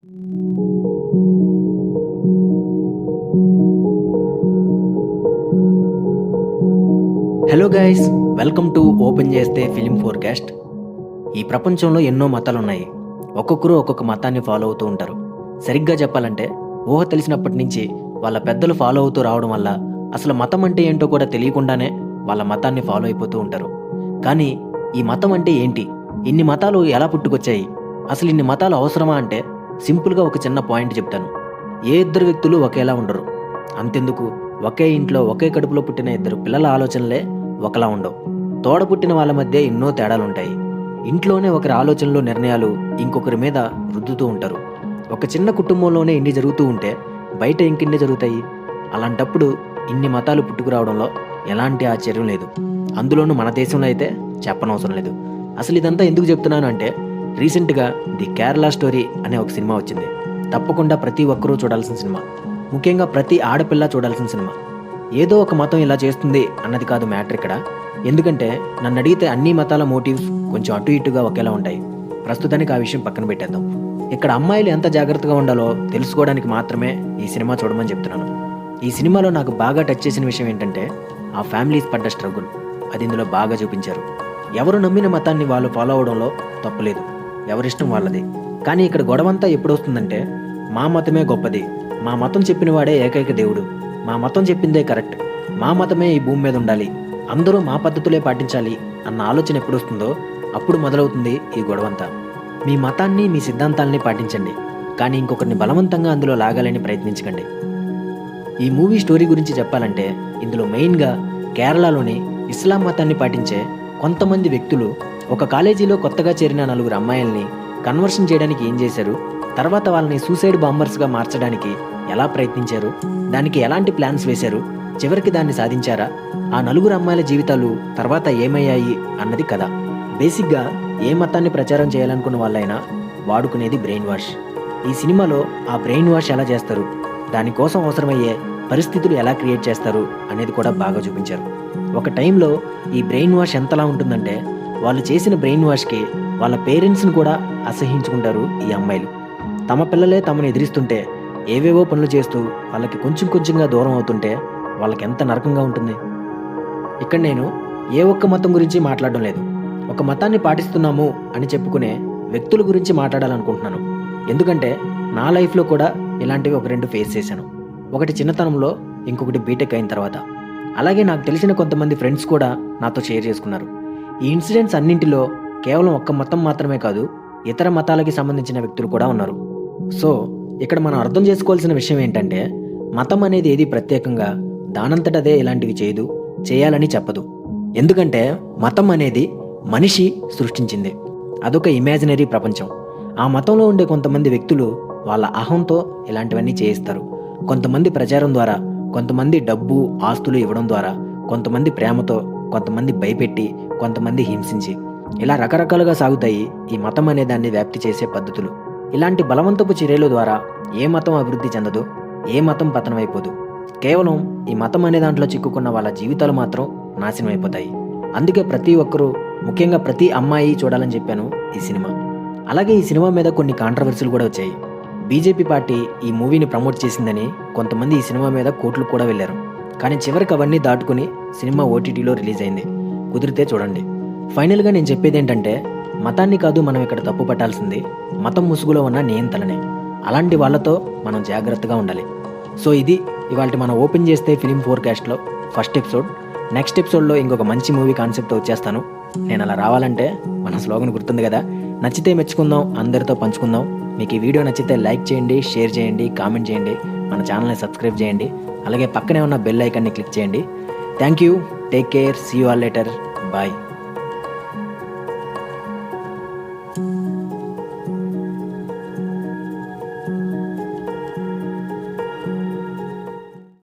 Hello guys, welcome to open చేస్తే film forecast. ఈ ప్రపంచంలో ఎన్నో మతాలు ఉన్నాయి. ఒక్కొక్కరు ఒక్కొక్క మతాన్ని ఫాలో అవుతూ ఉంటారు. సరిగ్గా చెప్పాలంటే ఊహ తెలిసినప్పటి నుంచి వాళ్ళ పెద్దలు ఫాలో అవుతూ రావడం వల్ల అసలు మతం అంటే ఏంటో కూడా తెలియకుండానే వాళ్ళ మతాన్ని ఫాలో అయిపోతూ ఉంటారు. కానీ ఈ మతం అంటే ఏంటి, ఇన్ని మతాలు ఎలా పుట్టుకొచ్చాయి, అసలు ఇన్ని మతాలు అవసరమా అంటే సింపుల్గా ఒక చిన్న పాయింట్ చెప్తాను. ఏ ఇద్దరు వ్యక్తులు ఒకేలా ఉండరు. అంతెందుకు, ఒకే ఇంట్లో ఒకే కడుపులో పుట్టిన ఇద్దరు పిల్లల ఆలోచనలే ఒకలా ఉండవు. తోడ పుట్టిన వాళ్ళ మధ్య ఎన్నో తేడాలుంటాయి. ఇంట్లోనే ఒకరి ఆలోచనలు, నిర్ణయాలు ఇంకొకరి మీద రుద్దుతూ ఉంటారు. ఒక చిన్న కుటుంబంలోనే ఇన్ని జరుగుతూ ఉంటే బయట ఇంకెన్ని జరుగుతాయి. అలాంటప్పుడు ఇన్ని మతాలు పుట్టుకురావడంలో ఎలాంటి ఆశ్చర్యం లేదు. అందులోనూ మన దేశంలో అయితే చెప్పనవసరం లేదు. అసలు ఇదంతా ఎందుకు చెప్తున్నాను అంటే, రీసెంట్గా ది కేరళ స్టోరీ అనే ఒక సినిమా వచ్చింది. తప్పకుండా ప్రతి ఒక్కరూ చూడాల్సిన సినిమా, ముఖ్యంగా ప్రతి ఆడపిల్ల చూడాల్సిన సినిమా. ఏదో ఒక మతం ఇలా చేస్తుంది అన్నది కాదు మ్యాటర్ ఇక్కడ. ఎందుకంటే నన్ను అడిగితే అన్ని మతాల మోటివ్స్ కొంచెం అటు ఇటుగా ఒకేలా ఉంటాయి. ప్రస్తుతానికి ఆ విషయం పక్కన పెట్టేద్దాం. ఇక్కడ అమ్మాయిలు ఎంత జాగ్రత్తగా ఉండాలో తెలుసుకోవడానికి మాత్రమే ఈ సినిమా చూడమని చెప్తున్నాను. ఈ సినిమాలో నాకు బాగా టచ్ చేసిన విషయం ఏంటంటే, ఆ ఫ్యామిలీస్ పడ్డ స్ట్రగుల్. అది ఇందులో బాగా చూపించారు. ఎవరు నమ్మిన మతాన్ని వాళ్ళు ఫాలో అవడంలో తప్పులేదు, ఎవరిష్టం వాళ్ళది. కానీ ఇక్కడ గొడవంతా ఎప్పుడు వస్తుందంటే, మా మతమే గొప్పది, మా మతం చెప్పిన వాడే ఏకైక దేవుడు, మా మతం చెప్పిందే కరెక్ట్, మా మతమే ఈ భూమి మీద ఉండాలి, అందరూ మా పద్ధతులే పాటించాలి అన్న ఆలోచన ఎప్పుడు వస్తుందో అప్పుడు మొదలవుతుంది ఈ గొడవంతా. మీ మతాన్ని, మీ సిద్ధాంతాలని పాటించండి, కానీ ఇంకొకరిని బలవంతంగా అందులో లాగాలని ప్రయత్నించకండి. ఈ మూవీ స్టోరీ గురించి చెప్పాలంటే, ఇందులో మెయిన్గా కేరళలోని ఇస్లాం మతాన్ని పాటించే కొంతమంది వ్యక్తులు ఒక కాలేజీలో కొత్తగా చేరిన 4 అమ్మాయిల్ని కన్వర్షన్ చేయడానికి ఏం చేశారు, తర్వాత వాళ్ళని సూసైడ్ బాంబర్స్గా మార్చడానికి ఎలా ప్రయత్నించారు, దానికి ఎలాంటి ప్లాన్స్ వేశారు, చివరికి దాన్ని సాధించారా, ఆ 4 అమ్మాయిల జీవితాలు తర్వాత ఏమయ్యాయి అన్నది కథ. బేసిక్గా ఏ మతాన్ని ప్రచారం చేయాలనుకున్న వాళ్ళైనా వాడుకునేది బ్రెయిన్ వాష్. ఈ సినిమాలో ఆ బ్రెయిన్ వాష్ ఎలా చేస్తారు, దానికోసం అవసరమయ్యే పరిస్థితులు ఎలా క్రియేట్ చేస్తారు అనేది కూడా బాగా చూపించారు. ఒక టైంలో ఈ బ్రెయిన్ వాష్ ఎంతలా ఉంటుందంటే, వాళ్ళు చేసిన బ్రెయిన్ వాష్కి వాళ్ళ పేరెంట్స్ని కూడా అసహించుకుంటారు ఈ అమ్మాయిలు. తమ పిల్లలే తమను ఎదిరిస్తుంటే, ఏవేవో పనులు చేస్తూ వాళ్ళకి కొంచెం కొంచెంగా దూరం అవుతుంటే వాళ్ళకి ఎంత నరకంగా ఉంటుంది. ఇక్కడ నేను ఏ ఒక్క మతం గురించి మాట్లాడడం లేదు, ఒక మతాన్ని పాటిస్తున్నాము అని చెప్పుకునే వ్యక్తుల గురించి మాట్లాడాలనుకుంటున్నాను. ఎందుకంటే నా లైఫ్లో కూడా ఇలాంటివి 1-2 ఫేస్ చేశాను. ఒకటి చిన్నతనంలో, ఇంకొకటి బీటెక్ అయిన తర్వాత. అలాగే నాకు తెలిసిన కొంతమంది ఫ్రెండ్స్ కూడా నాతో షేర్ చేసుకున్నారు. ఈ ఇన్సిడెంట్స్ అన్నింటిలో కేవలం ఒక్క మతం మాత్రమే కాదు, ఇతర మతాలకి సంబంధించిన వ్యక్తులు కూడా ఉన్నారు. సో ఇక్కడ మనం అర్థం చేసుకోవాల్సిన విషయం ఏంటంటే, మతం అనేది ఏది ప్రత్యేకంగా దానంతటదే ఇలాంటివి చేయదు, చేయాలని చెప్పదు. ఎందుకంటే మతం అనేది మనిషి సృష్టించింది. అదొక ఇమాజినరీ ప్రపంచం. ఆ మతంలో ఉండే కొంతమంది వ్యక్తులు వాళ్ళ అహంతో ఇలాంటివన్నీ చేయిస్తారు. కొంతమంది ప్రచారం ద్వారా, కొంతమంది డబ్బు ఆస్తులు ఇవ్వడం ద్వారా, కొంతమంది ప్రేమతో, కొంతమంది భయపెట్టి, కొంతమంది హింసించి, ఇలా రకరకాలుగా సాగుతాయి ఈ మతం అనే దాన్ని వ్యాప్తి చేసే పద్ధతులు. ఇలాంటి బలవంతపు చర్యల ద్వారా ఏ మతం అభివృద్ధి చెందదు, ఏ మతం పతనమైపోదు. కేవలం ఈ మతం అనే దాంట్లో చిక్కుకున్న వాళ్ళ జీవితాలు మాత్రం నాశనం అయిపోతాయి. అందుకే ప్రతి ఒక్కరూ, ముఖ్యంగా ప్రతి అమ్మాయి చూడాలని చెప్పాను ఈ సినిమా. అలాగే ఈ సినిమా మీద కొన్ని కాంట్రవర్సీలు కూడా వచ్చాయి. బీజేపీ పార్టీ ఈ మూవీని ప్రమోట్ చేసిందని కొంతమంది ఈ సినిమా మీద కోర్టులు కూడా వెళ్ళారు. కానీ చివరికి అవన్నీ దాటుకుని సినిమా ఓటీటీలో రిలీజ్ అయింది. కుదిరితే చూడండి. ఫైనల్గా నేను చెప్పేది ఏంటంటే, మతాన్ని కాదు మనం ఇక్కడ తప్పు పట్టాల్సింది, మతం ముసుగులో ఉన్న నియంత్రణనే. అలాంటి వాళ్ళతో మనం జాగ్రత్తగా ఉండాలి. సో ఇది ఇవాళ మనం ఓపెన్ చేస్తే ఫిలిం ఫోర్కాస్ట్లో ఫస్ట్ ఎపిసోడ్. నెక్స్ట్ ఎపిసోడ్లో ఇంకొక మంచి మూవీ కాన్సెప్ట్తో వచ్చేస్తాను. నేను అలా రావాలంటే మన స్లోగన్ గుర్తుంది కదా, నచ్చితే మెచ్చుకుందాం, అందరితో పంచుకుందాం. మీకు ఈ వీడియో నచ్చితే లైక్ చేయండి, షేర్ చేయండి, కామెంట్ చేయండి, మన ఛానల్ని సబ్స్క్రైబ్ చేయండి. అలాగే పక్కనే ఉన్న బెల్ ఐకాన్ని క్లిక్ చేయండి. Thank you, take care, see you all later, bye.